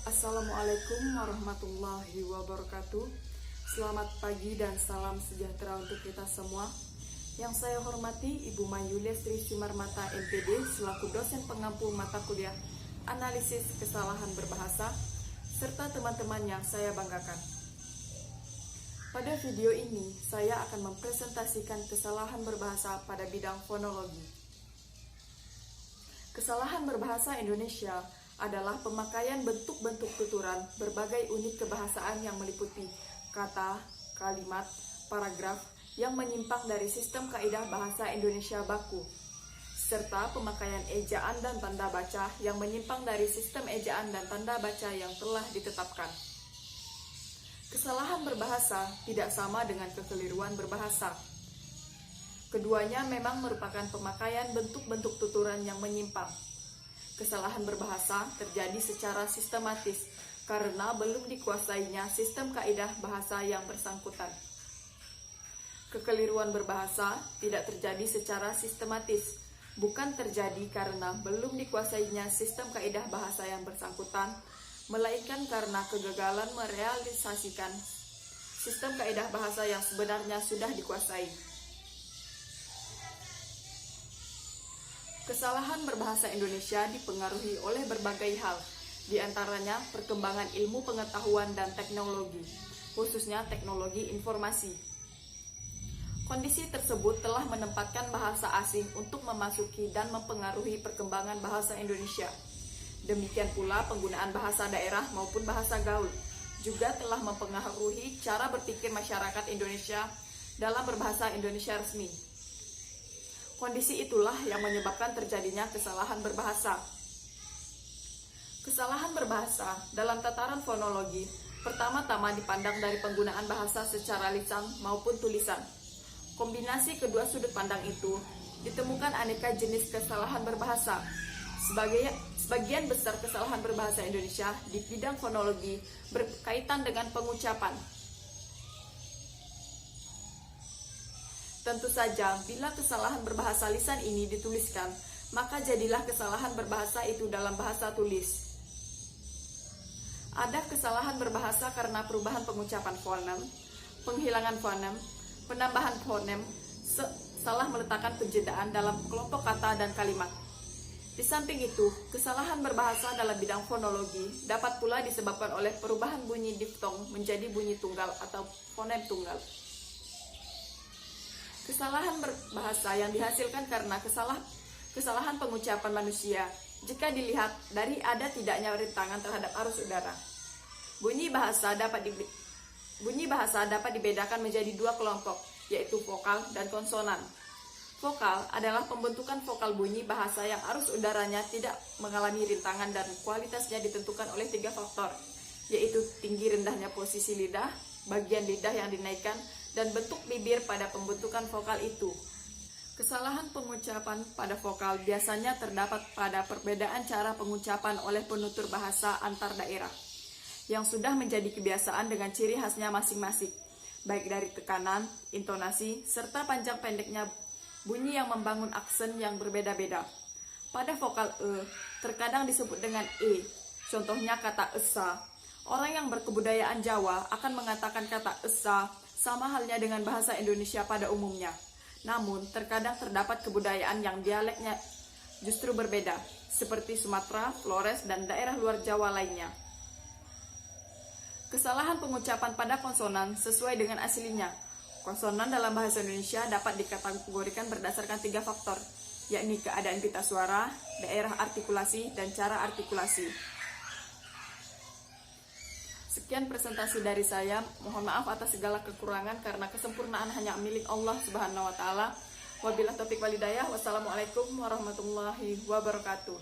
Assalamualaikum warahmatullahi wabarakatuh. Selamat pagi dan salam sejahtera untuk kita semua. Yang saya hormati Ibu Mayulia Sri Simarmata MPD selaku dosen pengampu mata kuliah analisis kesalahan berbahasa serta teman-teman yang saya banggakan. Pada video ini saya akan mempresentasikan kesalahan berbahasa pada bidang fonologi. Kesalahan berbahasa Indonesia adalah pemakaian bentuk-bentuk tuturan berbagai unit kebahasaan yang meliputi kata, kalimat, paragraf yang menyimpang dari sistem kaidah bahasa Indonesia baku, serta pemakaian ejaan dan tanda baca yang menyimpang dari sistem ejaan dan tanda baca yang telah ditetapkan. Kesalahan berbahasa tidak sama dengan kekeliruan berbahasa. Keduanya memang merupakan pemakaian bentuk-bentuk tuturan yang menyimpang. Kesalahan berbahasa terjadi secara sistematis karena belum dikuasainya sistem kaidah bahasa yang bersangkutan. Kekeliruan berbahasa tidak terjadi secara sistematis, bukan terjadi karena belum dikuasainya sistem kaidah bahasa yang bersangkutan, melainkan karena kegagalan merealisasikan sistem kaidah bahasa yang sebenarnya sudah dikuasai. Kesalahan berbahasa Indonesia dipengaruhi oleh berbagai hal, di antaranya perkembangan ilmu pengetahuan dan teknologi, khususnya teknologi informasi. Kondisi tersebut telah menempatkan bahasa asing untuk memasuki dan mempengaruhi perkembangan bahasa Indonesia. Demikian pula penggunaan bahasa daerah maupun bahasa gaul juga telah mempengaruhi cara berpikir masyarakat Indonesia dalam berbahasa Indonesia resmi. Kondisi itulah yang menyebabkan terjadinya kesalahan berbahasa. Kesalahan berbahasa dalam tataran fonologi pertama-tama dipandang dari penggunaan bahasa secara lisan maupun tulisan. Kombinasi kedua sudut pandang itu ditemukan aneka jenis kesalahan berbahasa. Sebagian besar kesalahan berbahasa Indonesia di bidang fonologi berkaitan dengan pengucapan. Tentu saja, bila kesalahan berbahasa lisan ini dituliskan, maka jadilah kesalahan berbahasa itu dalam bahasa tulis. Ada kesalahan berbahasa karena perubahan pengucapan fonem, penghilangan fonem, penambahan fonem, salah meletakkan penjedaan dalam kelompok kata dan kalimat. Di samping itu, kesalahan berbahasa dalam bidang fonologi dapat pula disebabkan oleh perubahan bunyi diftong menjadi bunyi tunggal atau fonem tunggal. Kesalahan berbahasa yang dihasilkan karena kesalahan pengucapan manusia jika dilihat dari ada tidaknya rintangan terhadap arus udara. Bunyi bahasa dapat dibedakan menjadi dua kelompok, yaitu vokal dan konsonan. Vokal adalah pembentukan vokal bunyi bahasa yang arus udaranya tidak mengalami rintangan dan kualitasnya ditentukan oleh tiga faktor, yaitu tinggi rendahnya posisi lidah, bagian lidah yang dinaikkan, dan bentuk bibir pada pembentukan vokal itu. Kesalahan pengucapan pada vokal biasanya terdapat pada perbedaan cara pengucapan oleh penutur bahasa antar daerah, yang sudah menjadi kebiasaan dengan ciri khasnya masing-masing, baik dari tekanan, intonasi, serta panjang pendeknya bunyi yang membangun aksen yang berbeda-beda. Pada vokal E, terkadang disebut dengan E, contohnya kata esa. Orang yang berkebudayaan Jawa akan mengatakan kata esa sama halnya dengan bahasa Indonesia pada umumnya. Namun, terkadang terdapat kebudayaan yang dialeknya justru berbeda, seperti Sumatera, Flores, dan daerah luar Jawa lainnya. Kesalahan pengucapan pada konsonan sesuai dengan aslinya. Konsonan dalam bahasa Indonesia dapat dikategorikan berdasarkan tiga faktor, yakni keadaan pita suara, daerah artikulasi, dan cara artikulasi. Sekian presentasi dari saya. Mohon maaf atas segala kekurangan karena kesempurnaan hanya milik Allah Subhanahu wa taala. Wabillahi taufiq wal hidayah. Wassalamualaikum warahmatullahi wabarakatuh.